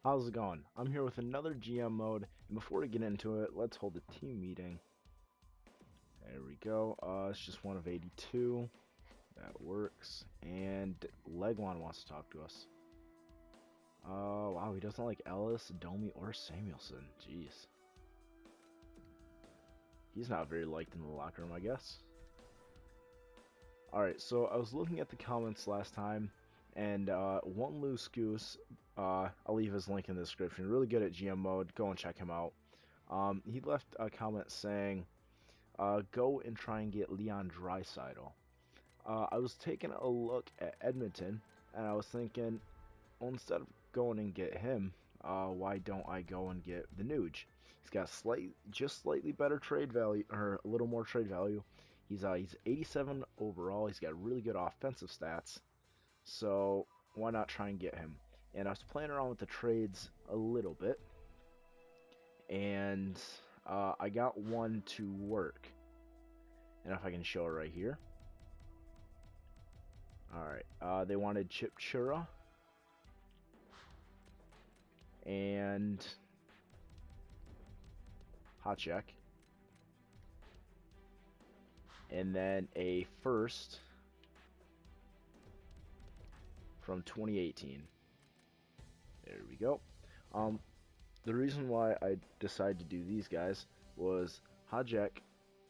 How's it going? I'm here with another GM mode, and before we get into it, let's hold a team meeting. There we go. It's just one of 82. That works. And Legwan wants to talk to us. Wow, he doesn't like Ellis, Domi, or Samuelson. Jeez. He's not very liked in the locker room, I guess. Alright, so I was looking at the comments last time, and OneLooseGoose, I'll leave his link in the description. Really good at GM mode. Go and check him out. He left a comment saying, go and try and get Leon Draisaitl. I was taking a look at Edmonton, and I was thinking, well, instead of going and get him, why don't I go and get the Nuge? He's got just slightly better trade value, or a little more trade value. He's 87 overall. He's got really good offensive stats. So why not try and get him? And I was playing around with the trades a little bit, and I got one to work. And if I can show it right here. Alright, they wanted Chip Chura and Hotcheck, and then a first from 2018. There we go. The reason why I decided to do these guys was Hotcheck,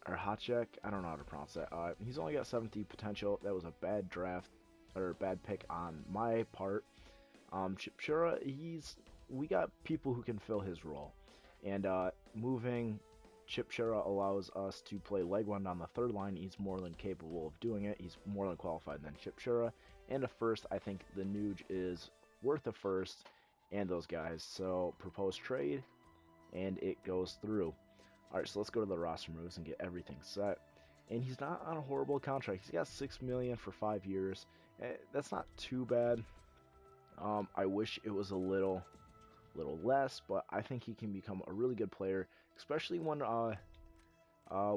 I don't know how to pronounce that. He's only got 70 potential. That was a bad draft, or bad pick on my part. Chipchura, we got people who can fill his role. And moving Chipchura allows us to play Legwan on the third line. He's more than capable of doing it. He's more than qualified than Chipchura. And a first, I think the Nuge is worth a first and those guys. So propose trade, and it goes through. Alright, so let's go to the roster moves and get everything set. And he's not on a horrible contract. He's got $6 million for 5 years. That's not too bad. I wish it was a little less, but I think he can become a really good player, especially when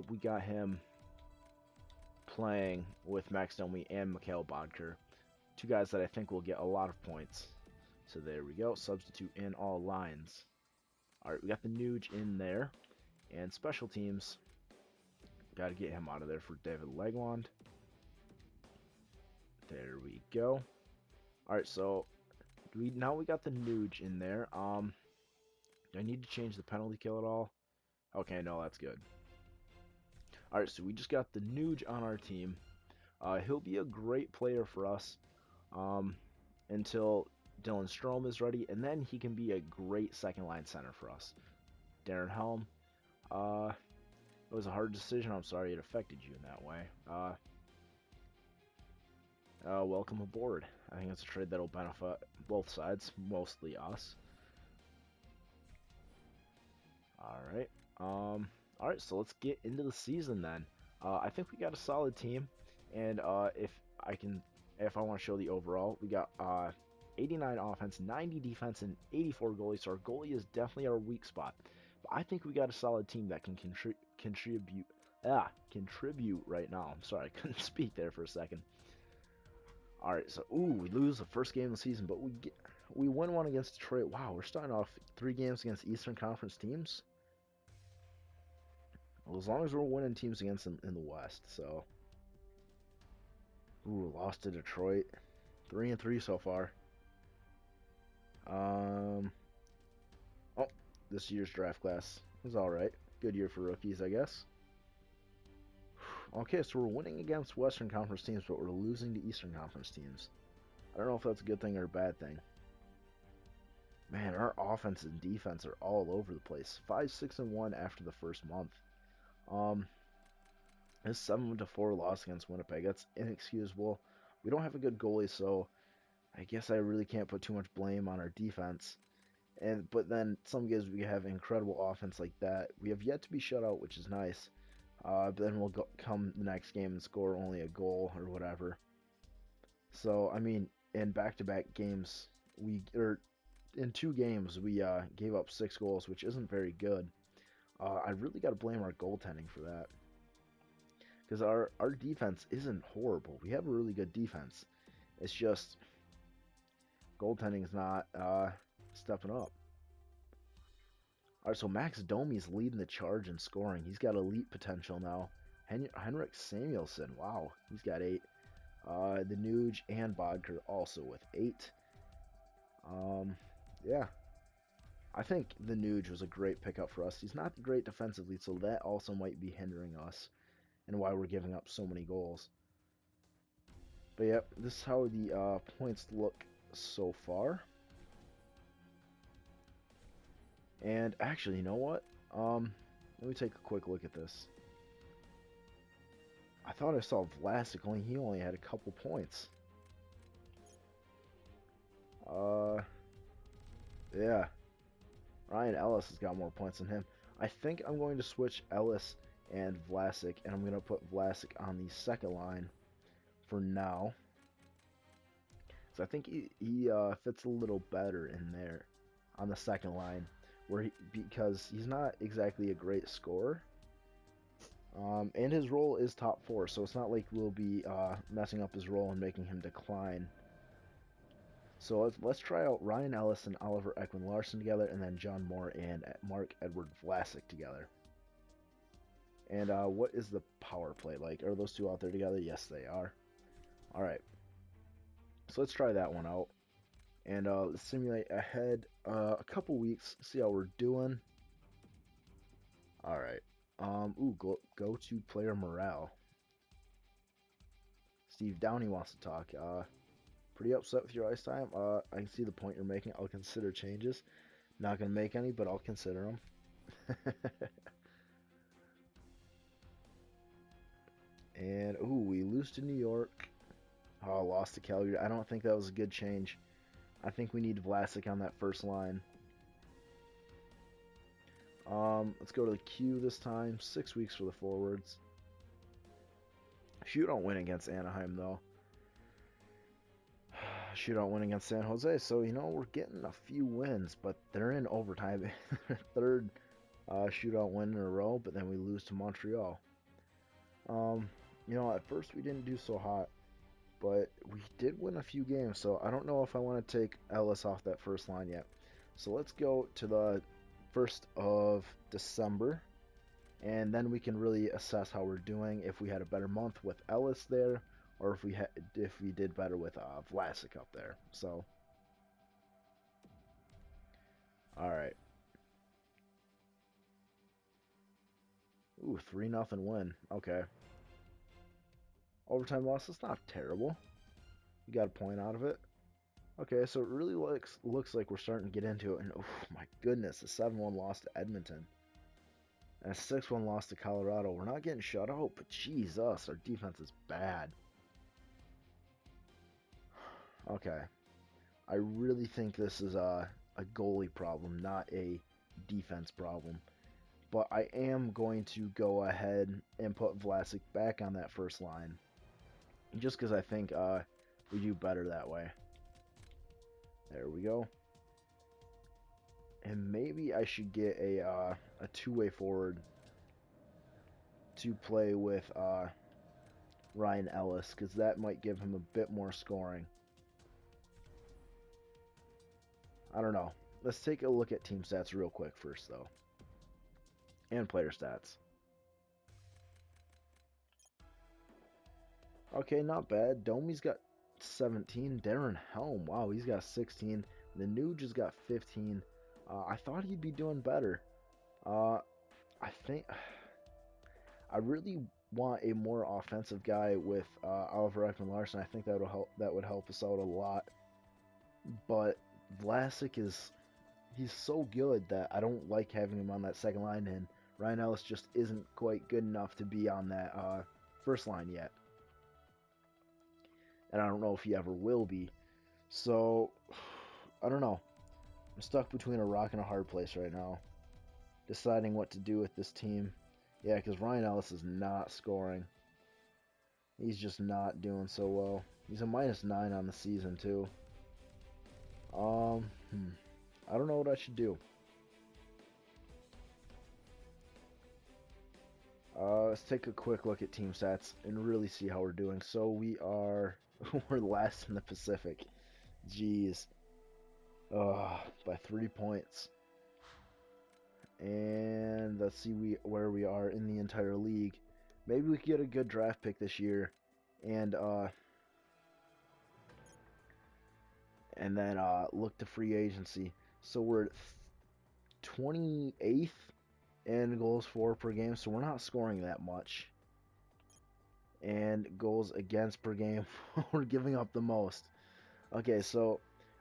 we got him playing with Max Domi and Mikhail Bodker, two guys that I think will get a lot of points. So there we go. Substitute in all lines. Alright, we got the Nuge in there. And special teams, got to get him out of there for David Legwand. There we go. Alright, so now we got the Nuge in there. Do I need to change the penalty kill at all? Okay, no, that's good. Alright, so we just got the Nuge on our team. He'll be a great player for us until Dylan Strome is ready, and then he can be a great second line center for us. Darren Helm. It was a hard decision. I'm sorry it affected you in that way. Welcome aboard. I think it's a trade that'll benefit both sides, mostly us. Alright. Alright, so let's get into the season then. I think we got a solid team, and if I want to show the overall, we got 89 offense, 90 defense, and 84 goalies. So our goalie is definitely our weak spot. But I think we got a solid team that can contribute right now. I'm sorry, I couldn't speak there for a second. Alright, so we lose the first game of the season, but we win one against Detroit. Wow, we're starting off 3 games against Eastern Conference teams. Well, as long as we're winning teams against them in the West, so. Lost to Detroit. 3-3 so far. This year's draft class is alright. Good year for rookies, I guess. Okay, so we're winning against Western Conference teams, but we're losing to Eastern Conference teams. I don't know if that's a good thing or a bad thing. Man, our offense and defense are all over the place. 5-6-1 after the first month. This 7-4 loss against Winnipeg, that's inexcusable. We don't have a good goalie, so I guess I really can't put too much blame on our defense. But then some games we have incredible offense like that. We have yet to be shut out, which is nice. But then we'll come the next game and score only a goal or whatever. So I mean, in back-to-back games, in 2 games we gave up 6 goals, which isn't very good. I really got to blame our goaltending for that, because our defense isn't horrible. We have a really good defense. It's just goaltending is not stepping up. All right, so Max Domi's leading the charge in scoring. He's got elite potential now. Henrik Samuelsson, wow, he's got 8. The Nuge and Bodker also with 8. Yeah, I think the Nuge was a great pickup for us. He's not great defensively, so that also might be hindering us and why we're giving up so many goals. But yep, this is how the points look so far. And actually, you know what? Let me take a quick look at this. I thought I saw Vlasic, he only had a couple points. Yeah. Ryan Ellis has got more points than him. I think I'm going to switch Ellis and Vlasic, and I'm going to put Vlasic on the second line for now. So I think he fits a little better in there on the second line, because he's not exactly a great scorer. And his role is top 4, so it's not like we'll be messing up his role and making him decline. So let's try out Ryan Ellis and Oliver Ekman-Larsson together, and then John Moore and Mark-Edward Vlasic together. And what is the power play like? Are those two out there together? Yes, they are. All right. So let's try that one out. And let's simulate ahead a couple weeks, see how we're doing. All right. Go to player morale. Steve Downey wants to talk. Pretty upset with your ice time. I can see the point you're making. I'll consider changes. Not gonna make any, but I'll consider them. And we lose to New York. Oh, lost to Calgary. I don't think that was a good change. I think we need Vlasic on that first line. Let's go to the Q this time. 6 weeks for the forwards. Shootout win against Anaheim, though. Shootout win against San Jose. So, we're getting a few wins, but they're in overtime. Third shootout win in a row, but then we lose to Montreal. At first we didn't do so hot, but we did win a few games, so I don't know if I want to take Ellis off that first line yet. So let's go to the 1st of December, and then we can really assess how we're doing, if we had a better month with Ellis there, or if we did better with Vlasic up there. So, all right. 3-0 win. Okay. Overtime loss, that's not terrible. You got a point out of it. Okay, so it really looks like we're starting to get into it. And oh my goodness, a 7-1 loss to Edmonton. And a 6-1 loss to Colorado. We're not getting shut out, but Jesus, our defense is bad. Okay. I really think this is a goalie problem, not a defense problem. But I am going to go ahead and put Vlasic back on that first line. Just because I think we do better that way. There we go. And maybe I should get a two-way forward to play with Ryan Ellis, because that might give him a bit more scoring. I don't know. Let's take a look at team stats real quick first, though. And player stats. Okay, not bad. Domi's got 17. Darren Helm, wow, he's got 16. The Nuge has got 15. I thought he'd be doing better. I think I really want a more offensive guy with Oliver Ekman-Larsson. I think that would help us out a lot. But Vlasic he's so good that I don't like having him on that second line, and Ryan Ellis just isn't quite good enough to be on that first line yet. And I don't know if he ever will be. So, I don't know. I'm stuck between a rock and a hard place right now, deciding what to do with this team. Yeah, because Ryan Ellis is not scoring. He's just not doing so well. He's a -9 on the season, too. I don't know what I should do. Let's take a quick look at team stats and really see how we're doing. So we're last in the Pacific. Jeez. By 3 points. And let's see where we are in the entire league. Maybe we could get a good draft pick this year, and then look to free agency. So we're at 28th in goals for per game, so we're not scoring that much. And goals against per game, we're giving up the most. Okay, so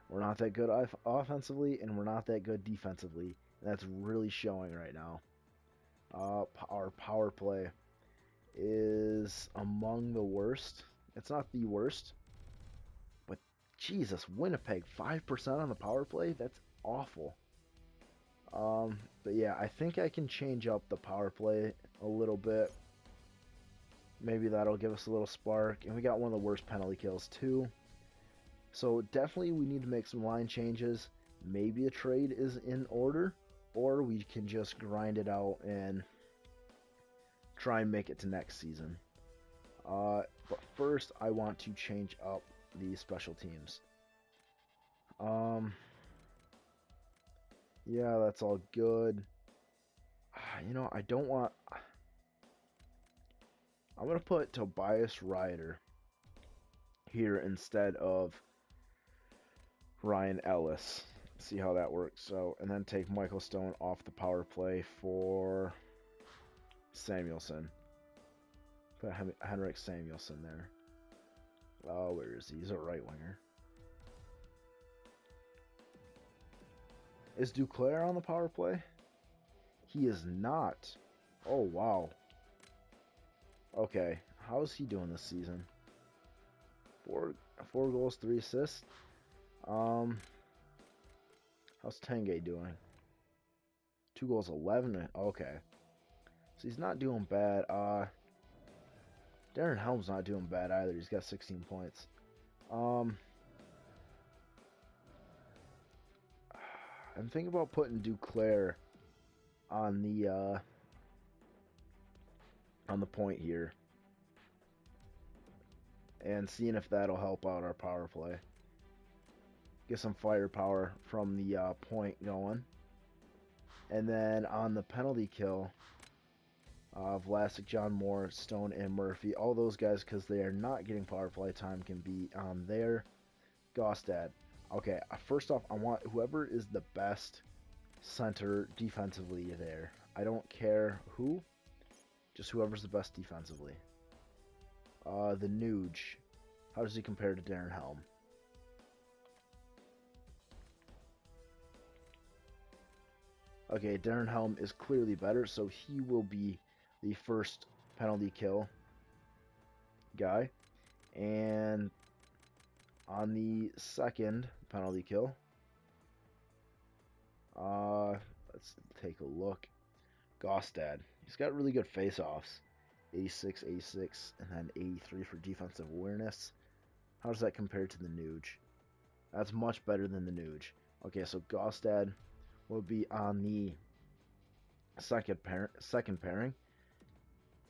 we're not that good offensively, and we're not that good defensively. That's really showing right now. Our power play is among the worst. It's not the worst, but Jesus, Winnipeg, 5% on the power play? That's awful. But yeah, I think I can change up the power play a little bit. Maybe that'll give us a little spark. And we got one of the worst penalty kills too. So definitely we need to make some line changes. Maybe a trade is in order, or we can just grind it out and try and make it to next season. But first I want to change up the special teams. Yeah, that's all good. You know, I don't want... I'm going to put Tobias Ryder here instead of Ryan Ellis. See how that works. So, and then take Michael Stone off the power play for Samuelson. Put Henrik Samuelson there. Oh, where is he? He's a right winger. Is Duclair on the power play? He is not. Oh, wow. Okay, how is he doing this season? Four goals, 3 assists. How's Tanguay doing? 2 goals, 11. Okay, so he's not doing bad. Darren Helm's not doing bad either. He's got 16 points. I'm thinking about putting Duclair on the point here and seeing if that'll help out our power play. Get some firepower from the point going. And then on the penalty kill, Vlasic, John Moore, Stone, and Murphy, all those guys, because they are not getting power play time, can be on there. Gostad. Okay, first off, I want whoever is the best center defensively there. I don't care who, just whoever's the best defensively. The Nuge. How does he compare to Darren Helm? Okay, Darren Helm is clearly better, so he will be the first penalty kill guy. And on the second penalty kill, let's take a look. Gostad. He's got really good face-offs. 86, 86, and then 83 for defensive awareness. How does that compare to the Nuge? That's much better than the Nuge. Okay, so Gostad will be on the second pairing.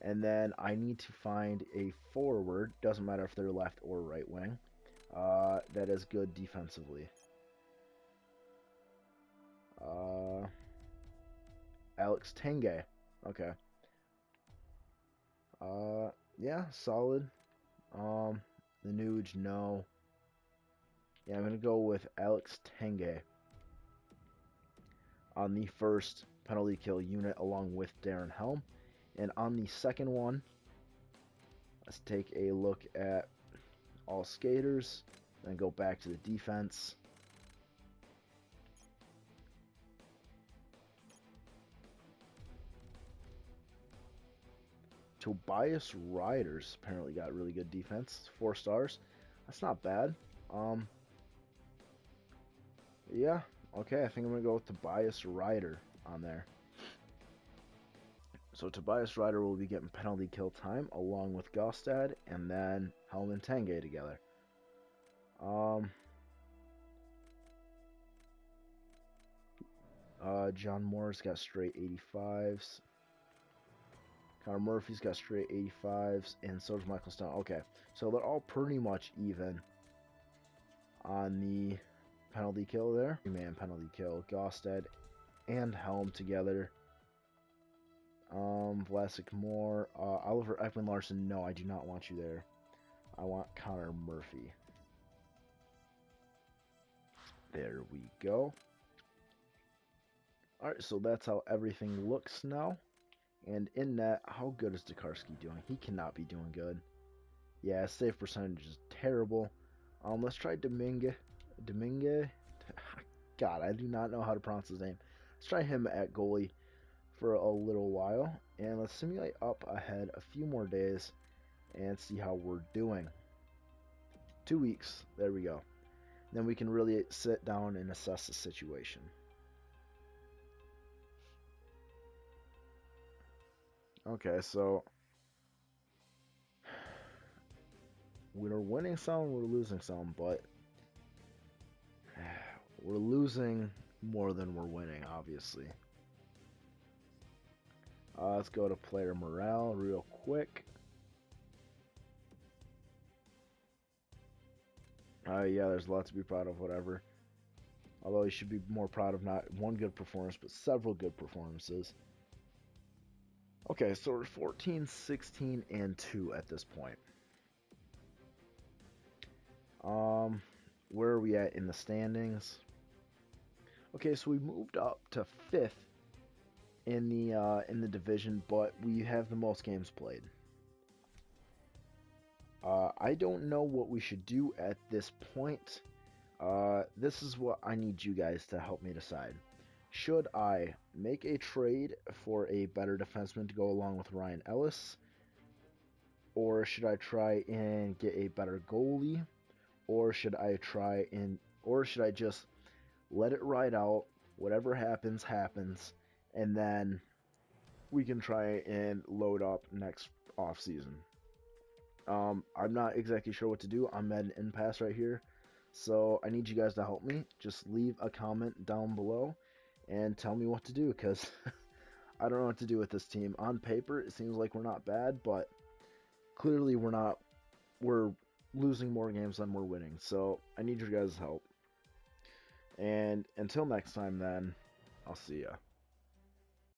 And then I need to find a forward, doesn't matter if they're left or right wing, that is good defensively. Alex Tanguay. Okay. Yeah, solid. The Nuge, no. Yeah, I'm gonna go with Alex Tanguay on the first penalty kill unit along with Darren Helm. And on the second one, let's take a look at all skaters, then go back to the defense. Tobias Ryder's apparently got really good defense, 4 stars. That's not bad. Yeah, okay, I think I'm gonna go with Tobias Ryder on there. So Tobias Ryder will be getting penalty kill time along with Gostad, and then Helm and Tanguay together. John Moore's got straight 85s. Connor Murphy's got straight 85s, and so does Michael Stone. Okay, so they're all pretty much even on the penalty kill there. 3-man penalty kill. Gosted and Helm together. Vlasic Moore. Oliver Ekman-Larsson. No, I do not want you there. I want Connor Murphy. There we go. Alright, so that's how everything looks now. And in net, how good is Tokarski doing? He cannot be doing good. Yeah, save percentage is terrible. Let's try Domingue. God, I do not know how to pronounce his name. Let's try him at goalie for a little while. And let's simulate up ahead a few more days and see how we're doing. 2 weeks. There we go. Then we can really sit down and assess the situation. Okay, so we're winning some, we're losing some, but we're losing more than we're winning, obviously. Let's go to player morale real quick. Yeah, there's a lot to be proud of, whatever. Although you should be more proud of not one good performance, but several good performances. Okay, so we're 14, 16, and 2 at this point. Where are we at in the standings? Okay, so we moved up to 5th in the division, but we have the most games played. I don't know what we should do at this point. This is what I need you guys to help me decide. Should I make a trade for a better defenseman to go along with Ryan Ellis? Or should I try and get a better goalie? Or should I just let it ride out, whatever happens, happens, and then we can try and load up next off season? I'm not exactly sure what to do. I'm at an impasse right here, so I need you guys to help me. Just leave a comment down below and tell me what to do, because I don't know what to do with this team. On paper, it seems like we're not bad, but clearly we're not. We're losing more games than we're winning, so I need your guys' help. And until next time, then, I'll see ya.